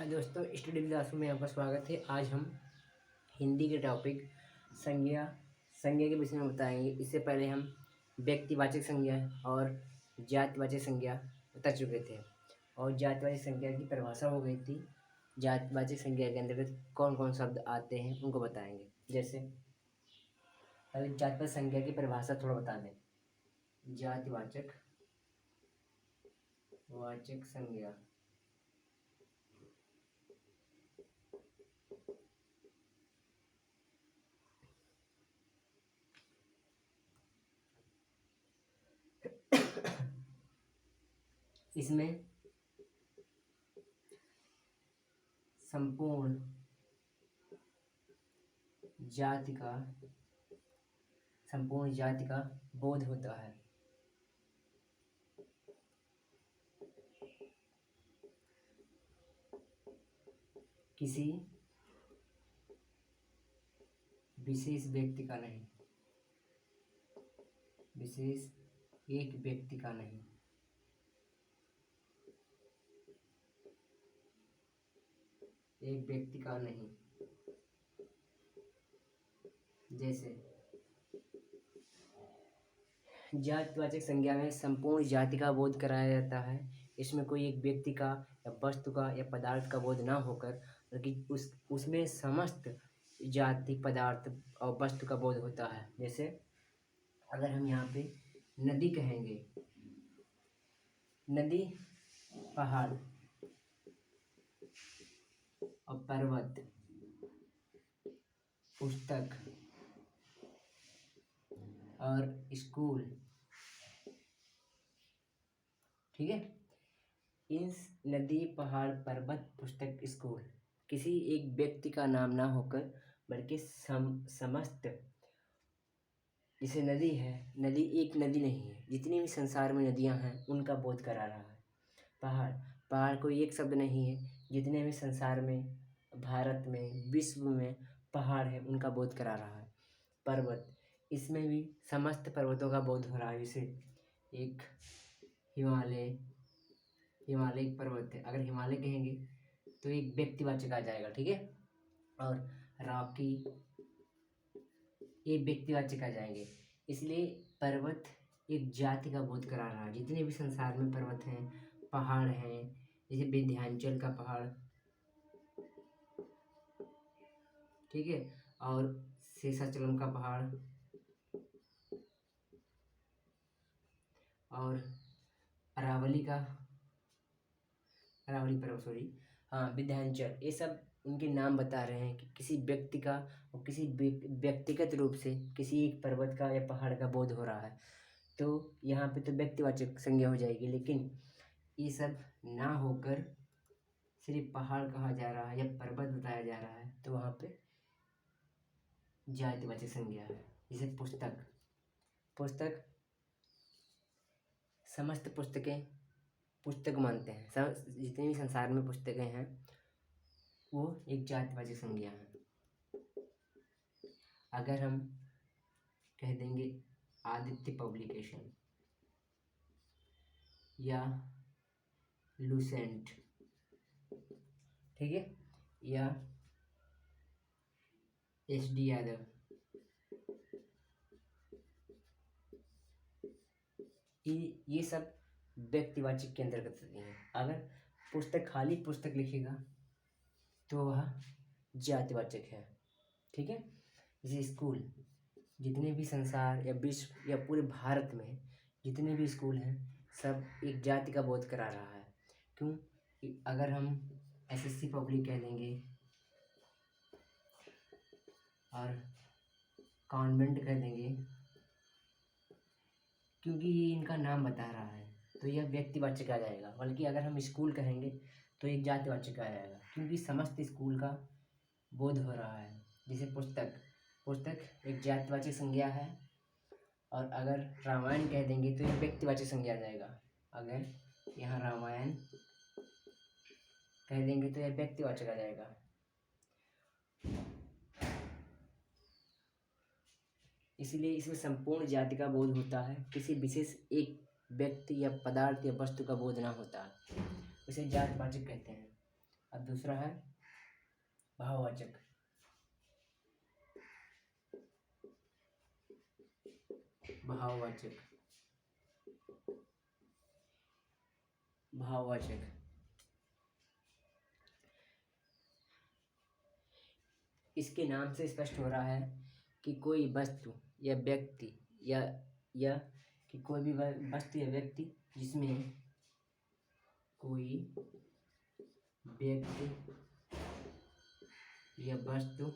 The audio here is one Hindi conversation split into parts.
दोस्तों, स्टडी क्लास में आपका स्वागत है। आज हम हिंदी के टॉपिक संज्ञा संज्ञा के विषय में बताएंगे। इससे पहले हम व्यक्तिवाचक संज्ञा और जातिवाचक संज्ञा बता चुके थे और जातिवाचक संज्ञा की परिभाषा हो गई थी। जातिवाचक संज्ञा के अंतर्गत कौन कौन शब्द आते हैं उनको बताएंगे। जैसे पहले जातिवाचक संज्ञा की परिभाषा थोड़ा बता दें। जातिवाचक संज्ञा इसमें संपूर्ण जाति का बोध होता है। किसी विशेष व्यक्ति का नहीं, विशेष एक व्यक्ति का नहीं। एक व्यक्ति का नहीं। जैसे जातिवाचक संज्ञा में संपूर्ण जाति का बोध कराया जाता है। इसमें कोई एक व्यक्ति का या वस्तु का या पदार्थ का बोध ना होकर बल्कि उसमें समस्त जाति, पदार्थ और वस्तु का बोध होता है। जैसे अगर हम यहाँ पे नदी कहेंगे, नदी, पहाड़ और पर्वत, पुस्तक और स्कूल, ठीक है। इन नदी, पहाड़, पर्वत, पुस्तक, स्कूल किसी एक व्यक्ति का नाम ना होकर बल्कि समस्त, जैसे नदी है, नदी एक नदी नहीं है, जितनी भी संसार में नदियां हैं उनका बोध करा रहा है। पहाड़ कोई एक शब्द नहीं है, जितने भी संसार में, भारत में, विश्व में पहाड़ है उनका बोध करा रहा है। पर्वत, इसमें भी समस्त पर्वतों का बोध हो रहा है। जैसे एक हिमालय एक पर्वत है, अगर हिमालय कहेंगे तो एक व्यक्तिवाचक आ जाएगा, ठीक है। और रॉकी एक व्यक्तिवाचक आ जाएंगे। इसलिए पर्वत एक जाति का बोध करा रहा है। जितने भी संसार में पर्वत हैं, पहाड़ हैं, जैसे विंध्याचल का पहाड़, ठीक है, और शेषाचलम का पहाड़ और अरावली पर्वत, विंध्याचल, ये सब उनके नाम बता रहे हैं कि किसी व्यक्ति का और किसी व्यक्तिगत रूप से किसी एक पर्वत का या पहाड़ का बोध हो रहा है। तो यहाँ पे तो व्यक्तिवाचक संज्ञा हो जाएगी, लेकिन ये सब ना होकर सिर्फ पहाड़ कहा जा रहा है या पर्वत बताया जा रहा है तो वहाँ पे जातिवाचक संज्ञा है। जैसे पुस्तक समस्त पुस्तकें पुस्तक मानते हैं। जितनी भी संसार में पुस्तकें हैं वो एक जातिवाचक संज्ञा है। अगर हम कह देंगे आदित्य पब्लिकेशन या लुसेंट, ठीक है, या SD यादव, ये सब व्यक्तिवाचक के अंतर्गत आती हैं। अगर पुस्तक खाली पुस्तक लिखेगा तो वह जातिवाचक है, ठीक है। जैसे स्कूल, जितने भी संसार या विश्व या पूरे भारत में जितने भी स्कूल हैं सब एक जाति का बोध करा रहा है। क्यों? अगर हम SSC पब्लिक कह देंगे और कॉन्वेंट कह देंगे, क्योंकि ये इनका नाम बता रहा है तो यह व्यक्तिवाचक आ जाएगा। बल्कि अगर हम स्कूल कहेंगे तो एक जातिवाचक आ जाएगा, क्योंकि समस्त स्कूल का बोध हो रहा है। जैसे पुस्तक एक जातिवाचक संज्ञा है, और अगर रामायण कह देंगे तो एक व्यक्तिवाचक संज्ञा आ जाएगा। अगर यहाँ रामायण कह देंगे तो यह व्यक्तिवाचक आ जाएगा। इसलिए इसमें संपूर्ण जाति का बोध होता है, किसी विशेष एक व्यक्ति या पदार्थ या वस्तु का बोध ना होता है, उसे जातिवाचक कहते हैं। अब दूसरा है भाववाचक। भाववाचक भाववाचक इसके नाम से स्पष्ट हो रहा है कि कोई वस्तु या व्यक्ति या कि कोई भी वस्तु या व्यक्ति जिसमें कोई व्यक्ति या वस्तु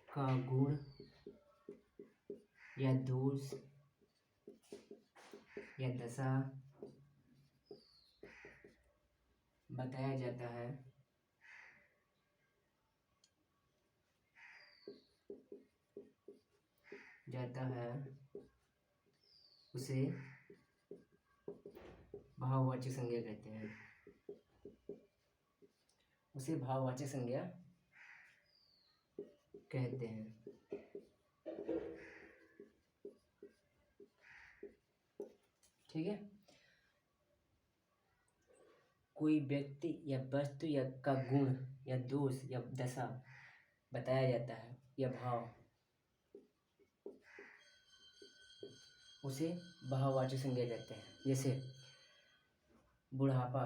का गुण या दोष या दशा बताया जाता है उसे भाववाचक संज्ञा कहते हैं। उसे भाववाचक संज्ञा कहते हैं। ठीक है। कोई व्यक्ति या वस्तु या का गुण या दोष या दशा बताया जाता है या भाव, उसे भाववाचक संज्ञा कहते हैं। जैसे बुढ़ापा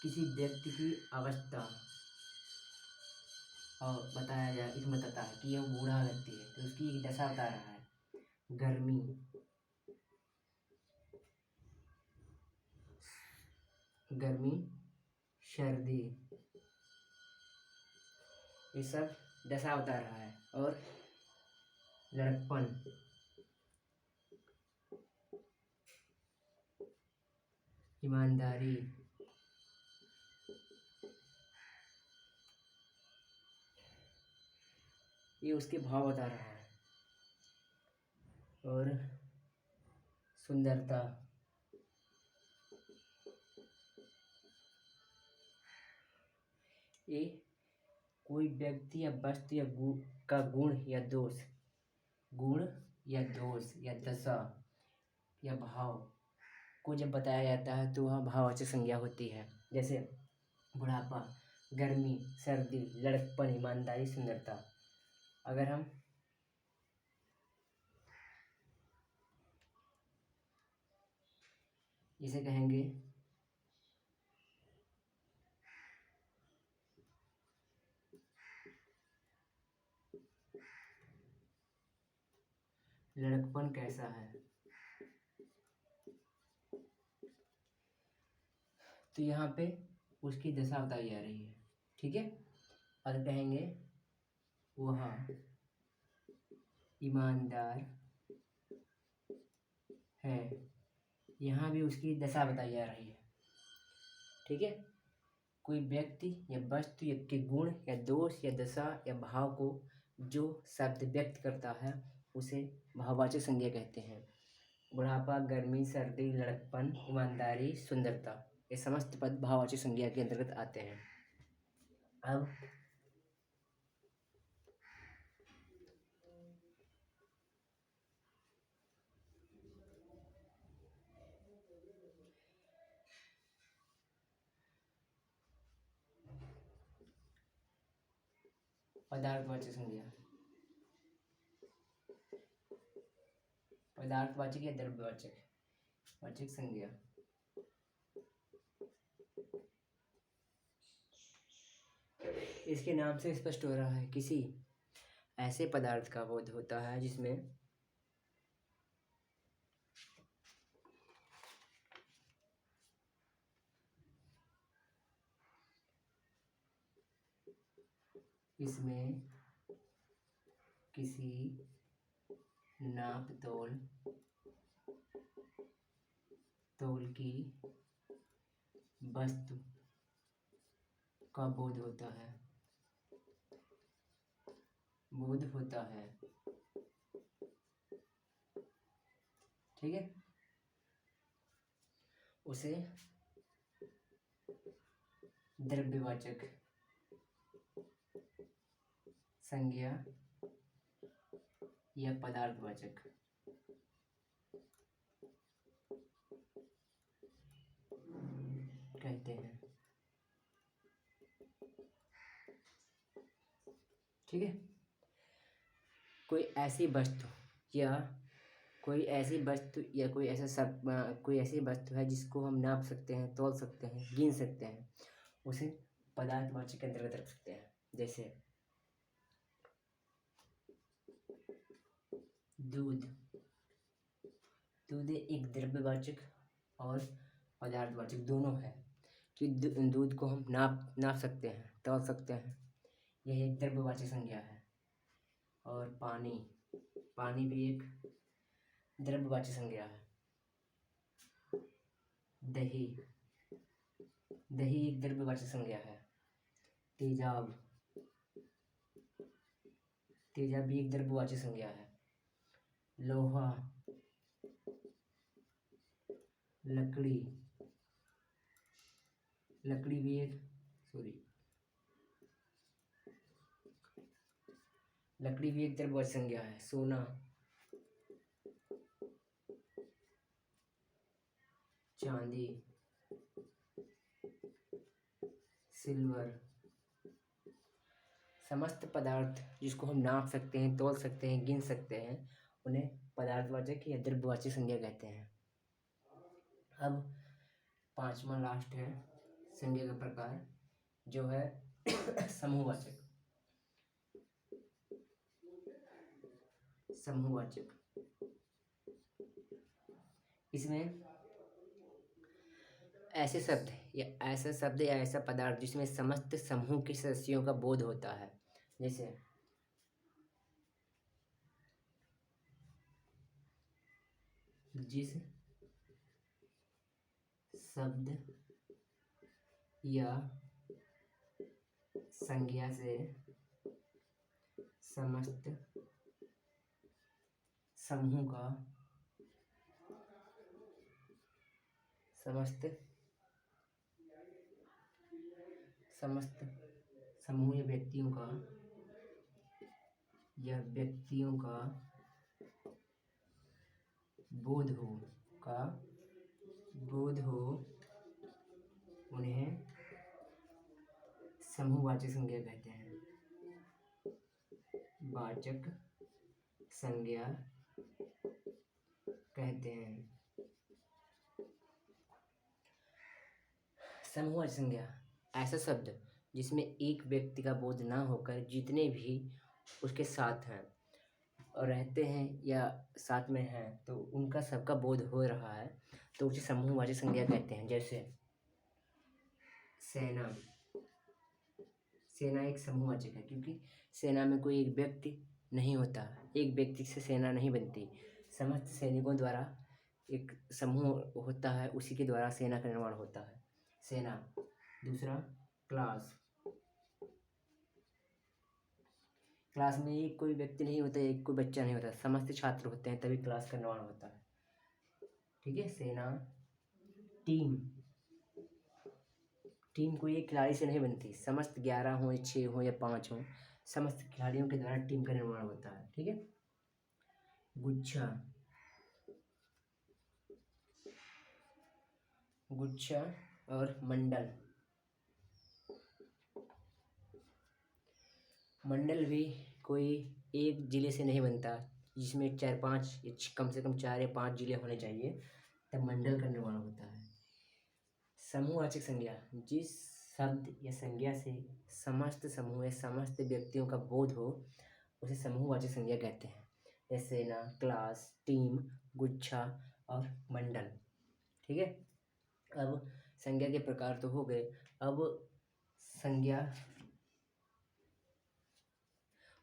किसी व्यक्ति की अवस्था और बताया जाए, इसमें बताता है कि यह बूढ़ा व्यक्ति है तो उसकी एक दशा बता रहा है। गर्मी, सर्दी, ये सब दशा बता रहा है। और लड़कपन, ईमानदारी, ये उसके भाव बता रहा है। और सुंदरता, ये कोई व्यक्ति या वस्तु या का गुण या दोष या दशा या भाव को जब बताया जाता है तो वह भाववाचक संज्ञा होती है। जैसे बुढ़ापा, गर्मी, सर्दी, लड़कपन, ईमानदारी, सुंदरता। अगर हम इसे कहेंगे लड़कपन कैसा है, तो यहाँ पे उसकी दशा बताई जा रही है। ठीक है। और कहेंगे वह ईमानदार है, यहाँ भी उसकी दशा बताई जा रही है। ठीक है। कोई व्यक्ति या वस्तु के गुण या दोष या दशा या भाव को जो शब्द व्यक्त करता है उसे भाववाचक संज्ञा कहते हैं। बुढ़ापा, गर्मी, सर्दी, लड़कपन, ईमानदारी, सुंदरता, ये समस्त पद भाववाचक संज्ञा के अंतर्गत आते हैं। अब पदार्थवाचक संज्ञा, पदार्थवाचक या द्रव्यवाचक वाचक संज्ञा। इसके नाम से स्पष्ट हो रहा है किसी ऐसे पदार्थ का बोध होता है जिसमें इसमें किसी नाप तोल की वस्तु का बोध होता है ठीक है। उसे द्रव्यवाचक संज्ञा या पदार्थवाचक कहते हैं। ठीक है। कोई ऐसी वस्तु या कोई ऐसी वस्तु या कोई ऐसा सब कोई ऐसी वस्तु है जिसको हम नाप सकते हैं, तौल सकते हैं, गिन सकते हैं, उसे पदार्थवाचक के अंतर्गत रख सकते हैं। जैसे दूध। दूध एक द्रव्यवाचक और पदार्थवाचक दोनों है कि दूध को हम नाप सकते हैं, तौल सकते हैं, यह एक द्रव्यवाचक संज्ञा है। और पानी भी एक द्रव्यवाचक संज्ञा है। दही एक द्रव्यवाचक संज्ञा है। तेजाब भी एक द्रव्यवाचक संज्ञा है। लोहा, लकड़ी भी एक द्रव्यवाचक संज्ञा है। सोना, चांदी, सिल्वर, समस्त पदार्थ जिसको हम नाप सकते हैं, तौल सकते हैं, गिन सकते हैं, उन्हें पदार्थवाचक या द्रव्यवाचक संज्ञा कहते हैं। अब पांचवा लास्ट है संज्ञा का प्रकार, जो है समूहवाचक। इसमें ऐसे शब्द या ऐसा पदार्थ जिसमें समस्त समूह के सदस्यों का बोध होता है। जैसे जिस शब्द या संज्ञा से समस्त समूह या व्यक्तियों का बोध हो उन्हें समूहवाचक संज्ञा कहते हैं। वाचक संज्ञा कहते हैं। समूहवाचक संज्ञा ऐसा शब्द जिसमें एक व्यक्ति का बोध ना होकर जितने भी उसके साथ हैं और रहते हैं या साथ में हैं, तो उनका सबका बोध हो रहा है, तो उसे समूहवाचक संज्ञा कहते हैं। जैसे सेना एक समूहवाचक है, क्योंकि सेना में कोई एक व्यक्ति नहीं होता, एक व्यक्ति से सेना नहीं बनती, समस्त सैनिकों द्वारा एक समूह होता है, उसी के द्वारा सेना का निर्माण होता है। सेना। दूसरा क्लास में एक कोई व्यक्ति नहीं होता, एक कोई बच्चा नहीं होता, समस्त छात्र होते हैं, तभी क्लास का निर्माण होता है। ठीक है। सेना। टीम कोई एक खिलाड़ी से नहीं बनती, समस्त 11 हो या 6 हो या 5 हो, समस्त खिलाड़ियों के द्वारा टीम का निर्माण होता है। ठीक है। गुच्छा और मंडल भी कोई एक जिले से नहीं बनता, जिसमें 4-5 कम से कम 4 या 5 जिले होने चाहिए, तब मंडल का निर्माण होता है। समूहवाचक संज्ञा जिस शब्द या संज्ञा से समस्त समूह या समस्त व्यक्तियों का बोध हो, उसे समूहवाचक संज्ञा कहते हैं। जैसे सेना, क्लास, टीम, गुच्छा और मंडल। ठीक है। अब संज्ञा के प्रकार तो हो गए।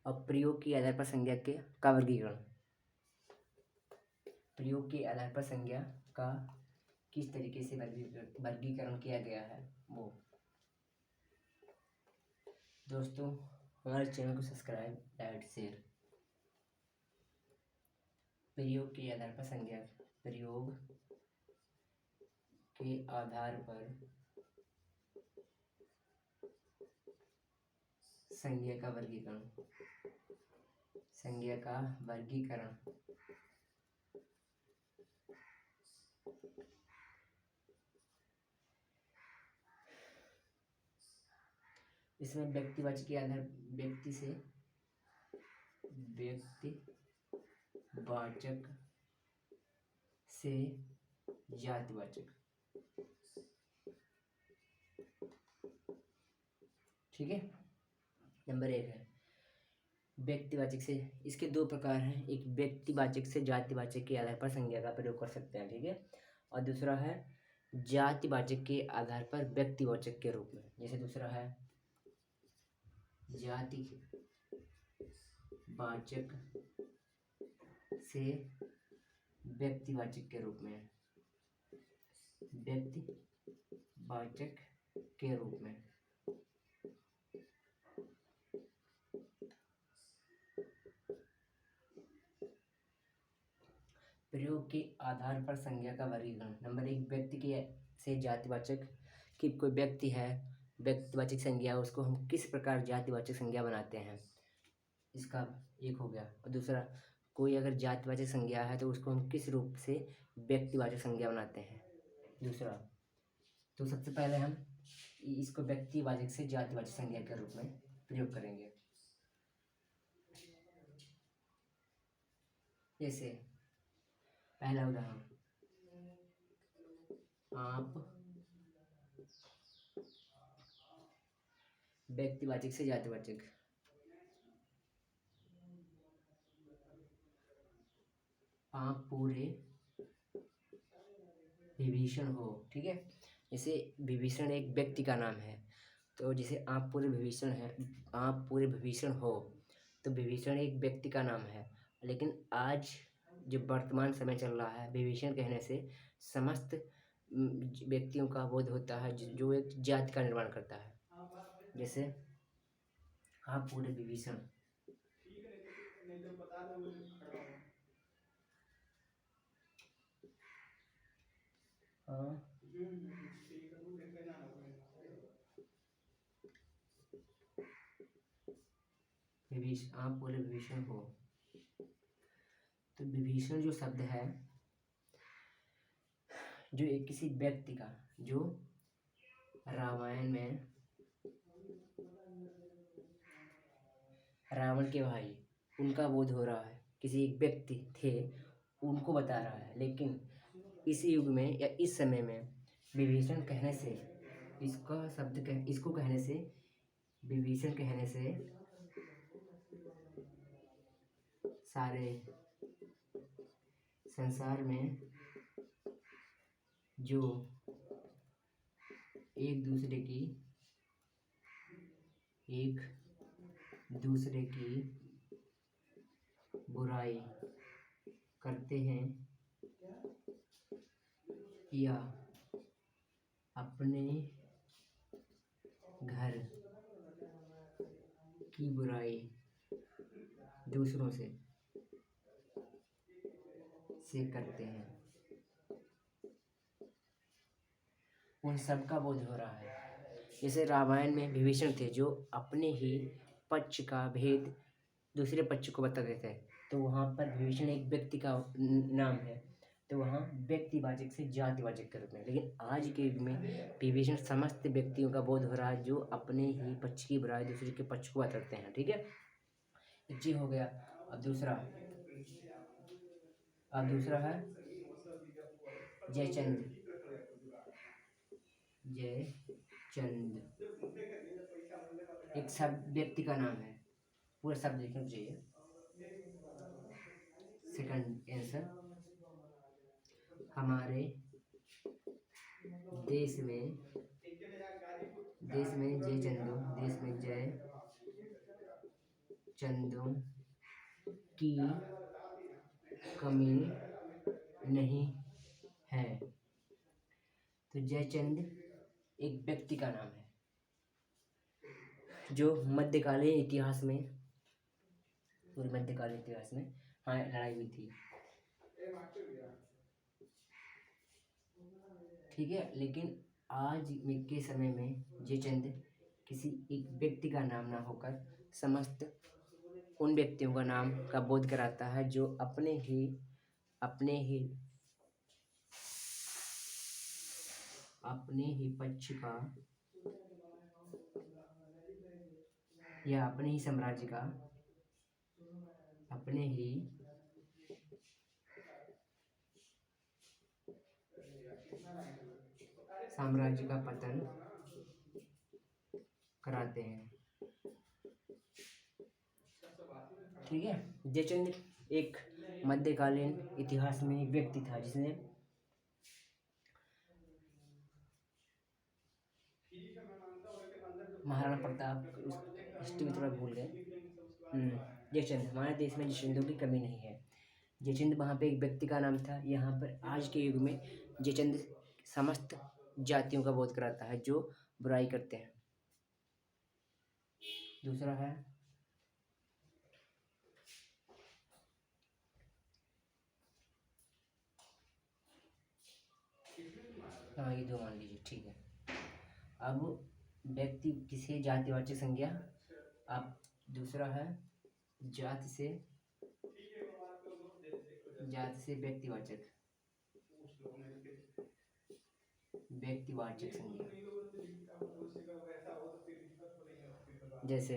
अब प्रयोग के आधार पर संज्ञा का वर्गीकरण। प्रयोग के आधार पर संज्ञा का किस तरीके से वर्गीकरण किया गया है वो। दोस्तों, हमारे चैनल को सब्सक्राइब, लाइक, शेयर। प्रयोग के आधार पर संज्ञा। प्रयोग के आधार पर संज्ञा का वर्गीकरण। संज्ञा का वर्गीकरण। इसमें व्यक्तिवाचक के आधार व्यक्तिवाचक से जातिवाचक। ठीक है। नंबर 1 है व्यक्तिवाचक से। इसके 2 प्रकार हैं, एक व्यक्तिवाचक से जातिवाचक के आधार पर संज्ञा का प्रयोग कर सकते हैं। ठीक है। और दूसरा है जातिवाचक के आधार पर व्यक्तिवाचक के रूप में। जैसे दूसरा है जातिवाचक से व्यक्तिवाचक के रूप में। व्यक्तिवाचक के रूप में। प्रयोग के आधार पर संज्ञा का वर्गीकरण। नंबर 1 व्यक्ति के से जातिवाचक कि कोई व्यक्ति है, व्यक्तिवाचक संज्ञा, उसको हम किस प्रकार जातिवाचक संज्ञा बनाते हैं, इसका एक हो गया। और दूसरा, कोई अगर जातिवाचक संज्ञा है तो उसको हम किस रूप से व्यक्तिवाचक संज्ञा बनाते हैं, दूसरा। तो सबसे पहले हम इसको व्यक्तिवाचक से जातिवाचक संज्ञा के रूप में प्रयोग करेंगे। जैसे पहला उदाहरण, आप व्यक्तिवाचक से जातिवाचक, आप पूरे विभीषण हो। ठीक है। जैसे विभीषण एक व्यक्ति का नाम है, तो जैसे आप पूरे विभीषण है, आप पूरे विभीषण हो, तो विभीषण एक व्यक्ति का नाम है। लेकिन आज जो वर्तमान समय चल रहा है, विभीषण कहने से समस्त व्यक्तियों का बोध होता है जो एक जाति का निर्माण करता है। जैसे आप पूरे विभीषण, आप पूरे विभीषण हो। तो विभीषण जो शब्द है, जो एक किसी व्यक्ति का, जो रामायण में रावण के भाई, उनका बोध हो रहा है, किसी एक व्यक्ति थे उनको बता रहा है। लेकिन इस युग में या इस समय में विभीषण कहने से, इसको कहने से, विभीषण कहने से सारे संसार में जो एक दूसरे की बुराई करते हैं या अपने घर की बुराई दूसरों से करते हैं, उन सब का बोध हो रहा है। जैसे रामायण में विभीषण थे जो अपने ही पक्ष का भेद दूसरे पक्ष को बताते थे, तो वहाँ पर विभीषण एक व्यक्ति का नाम है, तो वहाँ व्यक्तिवाचक से जातिवाचक के रूप में। लेकिन आज के युग में विभीषण समस्त व्यक्तियों का बोध हो रहा है जो अपने ही पक्ष की बुराई दूसरे के पक्ष को बताते हैं। ठीक है। एक चीज हो गया। अब दूसरा है जयचंद। जयचंद एक सब व्यक्ति का नाम है, पूरा शब्द लिखना चाहिए। सेकंड आंसर, हमारे देश में जय चंदों की कमी नहीं है। तो जयचंद एक व्यक्ति का नाम है जो मध्यकालीन इतिहास में, हाँ लड़ाई हुई थी। ठीक है। लेकिन आज के समय में जयचंद किसी एक व्यक्ति का नाम ना होकर समस्त उन व्यक्तियों का नाम का बोध कराता है जो अपने ही पक्ष का या अपने ही साम्राज्य का पतन कराते हैं। ठीक है। जयचंद्र एक मध्यकालीन इतिहास में एक व्यक्ति था जिसने महाराणा प्रताप, हिस्ट्री में थोड़ा भूल गए। जयचंद, हमारे देश में जयचंदों की कमी नहीं है। जयचंद वहाँ पे एक व्यक्ति का नाम था। यहाँ पर आज के युग में जयचंद समस्त जातियों का बोध कराता है जो बुराई करते हैं। दूसरा है हाँ, ये दो मान लीजिए, ठीक है। अब व्यक्ति किसे जातिवाचक संज्ञा, अब दूसरा है जाति से व्यक्तिवाचक संज्ञा। जैसे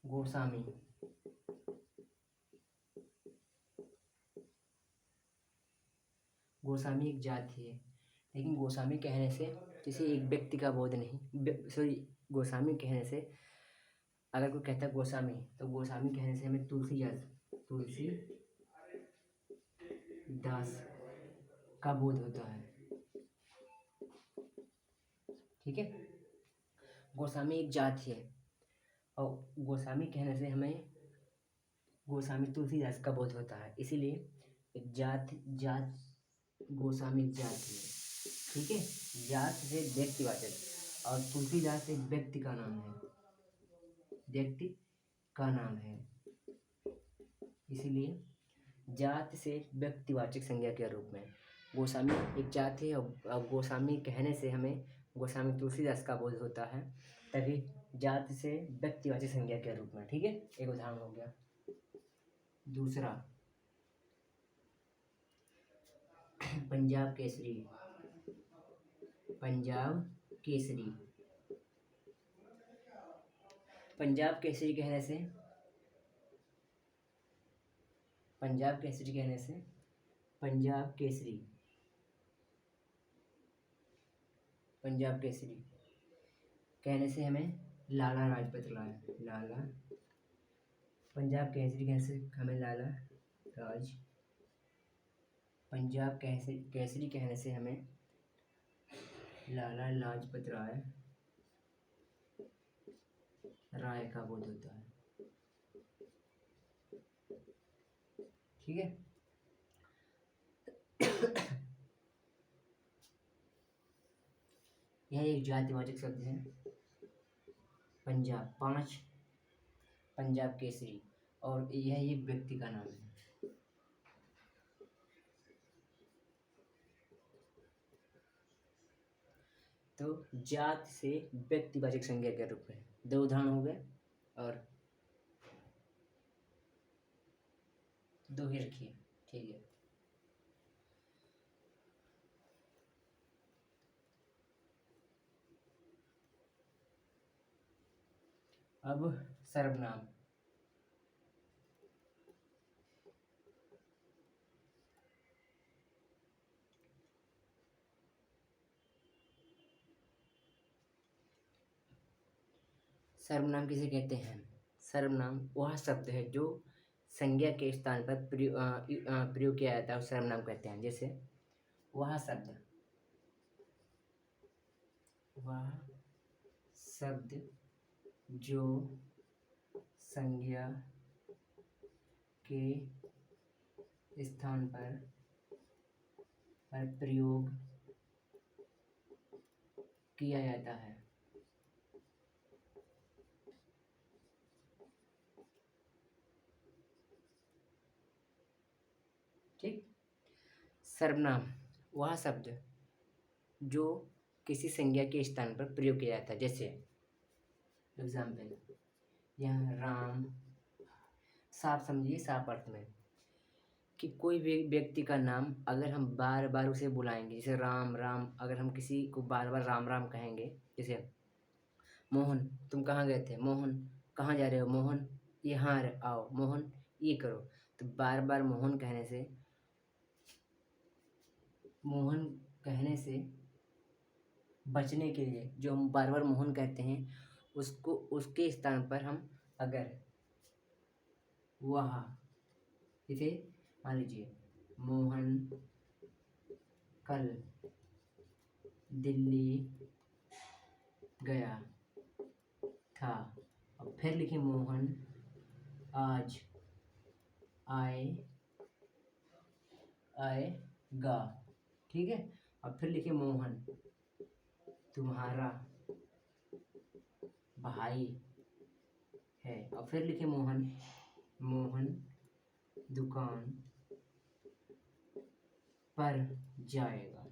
गोस्वामी, गोस्वामी एक जाति है, लेकिन गोस्वामी कहने से किसी एक व्यक्ति का बोध नहीं, गोस्वामी कहने से अगर कोई कहता है गोस्वामी, तो गोस्वामी कहने से हमें तुलसी दास का बोध होता है। ठीक है। गोस्वामी एक जाति है और गोस्वामी कहने से हमें गोस्वामी तुलसीदास का बोध होता है, इसीलिए एक जात गोस्वामी जात है। ठीक है। जात से व्यक्तिवाचक और तुलसीदास एक व्यक्ति का नाम है, इसीलिए जात से व्यक्तिवाचक संज्ञा के रूप में गोस्वामी एक जाति है और गोस्वामी कहने से हमें गोस्वामी तुलसीदास का बोध होता है, तभी जात से व्यक्तिवाचक संज्ञा के रूप में। ठीक है, एक उदाहरण हो गया। दूसरा पंजाब केसरी कहने से पंजाब केसरी कहने से हमें लाला लाजपत राय, पंजाब केसरी कहने से हमें पंजाब केसरी कहने से हमें लाला लाजपत राय का बोध होता है। ठीक है। यह एक जातिवाचक शब्द है। पंजाब, 5 पंजाब केसरी, और यह एक व्यक्ति का नाम है। तो जात से व्यक्तिवाचक संज्ञा के रूप में 2 उदाहरण हो गए, और 2 ही रखिए। ठीक है। अब सर्वनाम। सर्वनाम किसे कहते हैं? सर्वनाम वह शब्द है जो संज्ञा के स्थान पर प्रयोग किया जाता है, उस सर्वनाम कहते हैं। जैसे वह शब्द जो संज्ञा के स्थान पर प्रयोग किया जाता है। ठीक। सर्वनाम वह शब्द जो किसी संज्ञा के स्थान पर प्रयोग किया जाता है। जैसे एग्जाम्पल, यहाँ राम, साफ समझिए, साफ अर्थ में कि कोई भी व्यक्ति का नाम अगर हम बार बार उसे बुलाएंगे, जैसे राम राम, अगर हम किसी को बार बार राम राम कहेंगे, जैसे मोहन तुम कहाँ गए थे, मोहन कहाँ जा रहे हो, मोहन यहाँ आओ, मोहन ये करो, तो बार बार मोहन कहने से, मोहन कहने से बचने के लिए जो हम बार बार मोहन कहते हैं, उसको उसके स्थान पर हम अगर वह, जैसे मान लीजिए मोहन कल दिल्ली गया था, अब फिर लिखे मोहन आज आएगा, ठीक है। अब फिर लिखे मोहन तुम्हारा भाई है, और फिर लिखे मोहन दुकान पर जाएगा।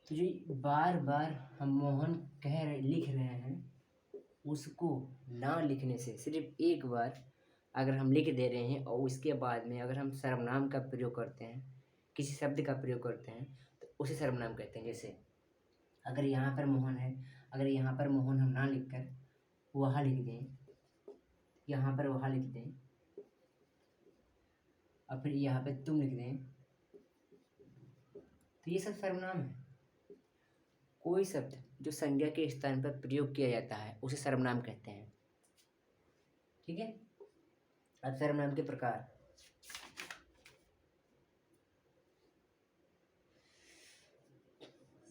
तो जो बार बार हम मोहन लिख रहे हैं, उसको ना लिखने से सिर्फ एक बार अगर हम लिख दे रहे हैं और उसके बाद में अगर हम सर्वनाम का प्रयोग करते हैं, किसी शब्द का प्रयोग करते हैं, तो उसे सर्वनाम कहते हैं। जैसे अगर यहाँ पर मोहन है, अगर यहाँ पर मोहन हम ना लिखकर वहाँ लिख दें, यहाँ पर वहाँ लिख दें, और फिर यहाँ पे तुम लिख दें, तो ये सब सर्वनाम है। कोई शब्द जो संज्ञा के स्थान पर प्रयोग किया जाता है उसे सर्वनाम कहते हैं, ठीक है। अब सर्वनाम के प्रकार,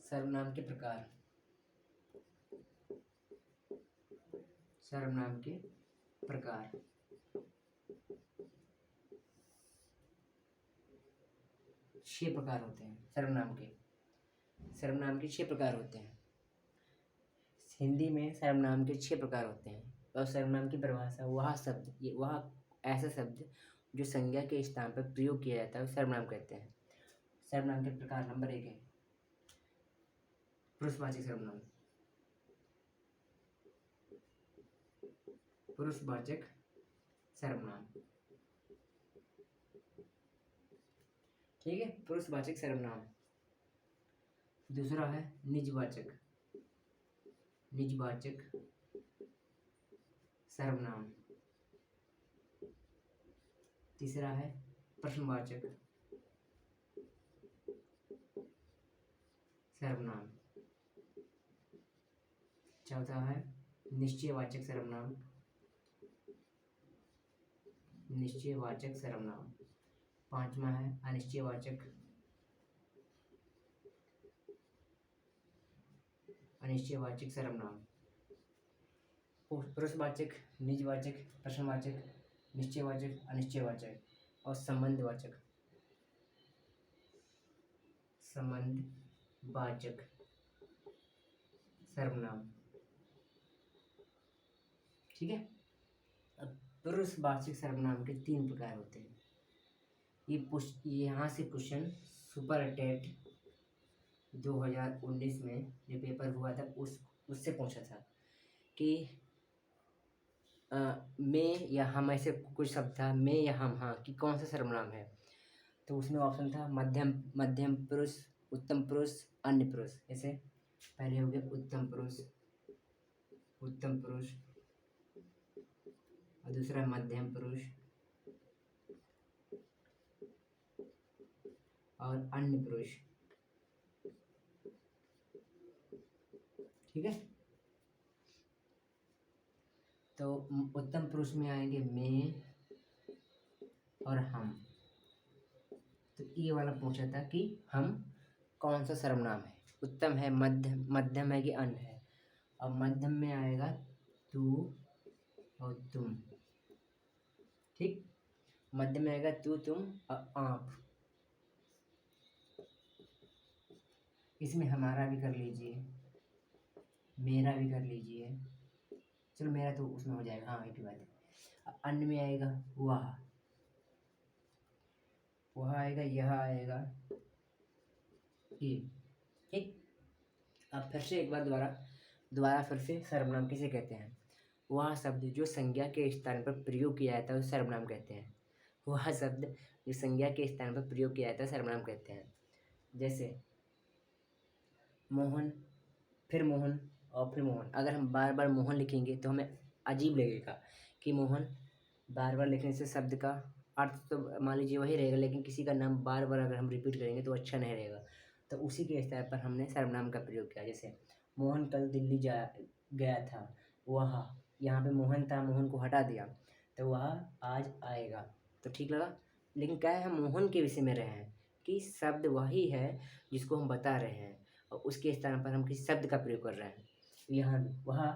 सर्वनाम के प्रकार, सर्वनाम के प्रकार, 6 प्रकार होते हैं सर्वनाम के। सर्वनाम के 6 प्रकार होते हैं। हिंदी में सर्वनाम के 6 प्रकार होते हैं। और सर्वनाम की परिभाषा, वह ऐसा शब्द जो संज्ञा के स्थान पर प्रयोग किया जाता है सर्वनाम कहते हैं। सर्वनाम के प्रकार नंबर 1 है पुरुषवाचक सर्वनाम। पुरुषवाचक सर्वनाम, ठीक है, पुरुषवाचक सर्वनाम। दूसरा है निजवाचक सर्वनाम। तीसरा है प्रश्नवाचक सर्वनाम। चौथा है निश्चयवाचक सर्वनाम। पांचवा है अनिश्चयवाचक सर्वनाम। पुरुषवाचक, निजवाचक, प्रश्नवाचक, निश्चयवाचक, अनिश्चयवाचक और संबंधवाचक सर्वनाम, ठीक है। अब पुरुषवाचक सर्वनाम के 3 प्रकार होते हैं। यहाँ से क्वेश्चन सुपर टेट 2019 में जो पेपर हुआ था उससे पूछा था कि मैं या हम, ऐसे कुछ शब्द था, मैं या हम, हाँ, कि कौन सा सर्वनाम है। तो उसमें ऑप्शन था मध्यम पुरुष, उत्तम पुरुष, अन्य पुरुष। जैसे पहले हो गया उत्तम पुरुष और दूसरा मध्यम पुरुष और अन्य पुरुष, ठीक है। तो उत्तम पुरुष में आएंगे मैं और हम। तो ये वाला पूछा था कि हम कौन सा सर्वनाम है, उत्तम है, मध्यम है कि अन्य है। अब मध्यम में आएगा तू और तुम, ठीक। मध्य में आएगा तू, तुम और आप। इसमें हमारा भी कर लीजिए, मेरा भी कर लीजिए। चलो मेरा तो उसमें हो जाएगा, हाँ एक बात है। अन्य में आएगा वह आएगा, यह आएगा, ये, ठीक। अब फिर से एक बार दोबारा दोबारा फिर से सर्वनाम किसे कहते हैं? वह शब्द जो संज्ञा के स्थान पर प्रयोग किया जाता है उसे सर्वनाम कहते हैं। वह शब्द जो संज्ञा के स्थान पर प्रयोग किया जाता है सर्वनाम कहते हैं। जैसे मोहन, फिर मोहन और फिर मोहन। अगर हम बार बार मोहन लिखेंगे तो हमें अजीब लगेगा कि मोहन बार बार लिखने से शब्द का अर्थ तो मान लीजिए वही रहेगा, लेकिन किसी का नाम बार बार अगर हम रिपीट करेंगे तो अच्छा नहीं रहेगा। तो उसी के स्तर पर हमने सर्वनाम का प्रयोग किया। जैसे मोहन कल दिल्ली गया था, वह, यहाँ पे मोहन था, मोहन को हटा दिया तो वह आज आएगा। तो ठीक लगा। लेकिन क्या है, हम मोहन के विषय में रहे हैं कि शब्द वही है जिसको हम बता रहे हैं और उसके स्थान पर हम किसी शब्द का प्रयोग कर रहे हैं। यहाँ भी वह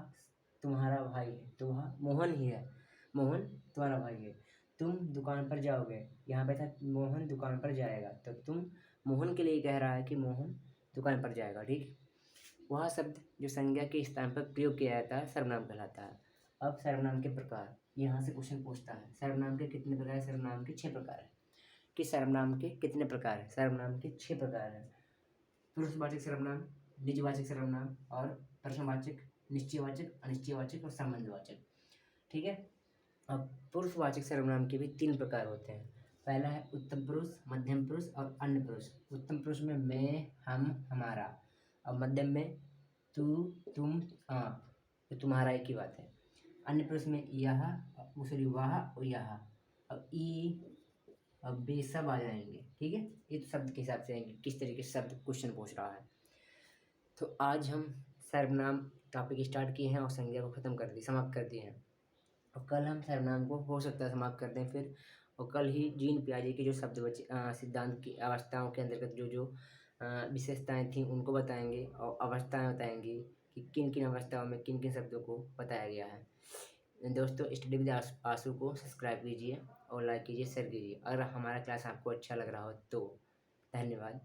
तुम्हारा भाई है तो वह मोहन ही है, मोहन तुम्हारा भाई है। तुम दुकान पर जाओगे, यहाँ पे था मोहन दुकान पर जाएगा, तो तुम मोहन के लिए कह रहा है कि मोहन दुकान पर जाएगा। ठीक। वह शब्द जो संज्ञा के स्थान पर प्रयोग किया जाता है सर्वनाम कहलाता है। अब सर्वनाम के प्रकार, यहाँ से क्वेश्चन पूछता है सर्वनाम के कितने प्रकार है? सर्वनाम के 6 प्रकार है। कि सर्वनाम के कितने प्रकार है? सर्वनाम के 6 प्रकार है। पुरुषवाचक सर्वनाम, निजवाचक सर्वनाम और प्रश्नवाचक, निश्चयवाचक, अनिश्चयवाचक और संबंधवाचक। ठीक है। अब पुरुषवाचक सर्वनाम के भी 3 प्रकार होते हैं। पहला है उत्तम पुरुष, मध्यम पुरुष और अन्य पुरुष। उत्तम पुरुष में मैं, हम, हमारा। और मध्यम में तू, तुम, आप, तो तुम्हारा एक ही बात है। अन्य पुरुष में यह, सॉरी वह और यह और ई और बे सब आ जाएंगे। ठीक है। ये तो शब्द के हिसाब से आएंगे, किस तरीके से शब्द क्वेश्चन पूछ रहा है। तो आज हम सर्वनाम टॉपिक स्टार्ट किए हैं और संज्ञा को ख़त्म कर दी, समाप्त कर दिए हैं। और कल हम सर्वनाम को हो सकता है समाप्त कर दें फिर। और कल ही जीन पियाजे के जो शब्द सिद्धांत की अवस्थाओं के अंतर्गत जो जो विशेषताएं थीं उनको बताएंगे और अवस्थाएं बताएंगे कि किन किन अवस्थाओं में किन किन शब्दों को बताया गया है। दोस्तों, स्टडी विद आंसू को सब्सक्राइब कीजिए और लाइक कीजिए, शेयर कीजिए। अगर हमारा क्लास आपको अच्छा लग रहा हो तो धन्यवाद।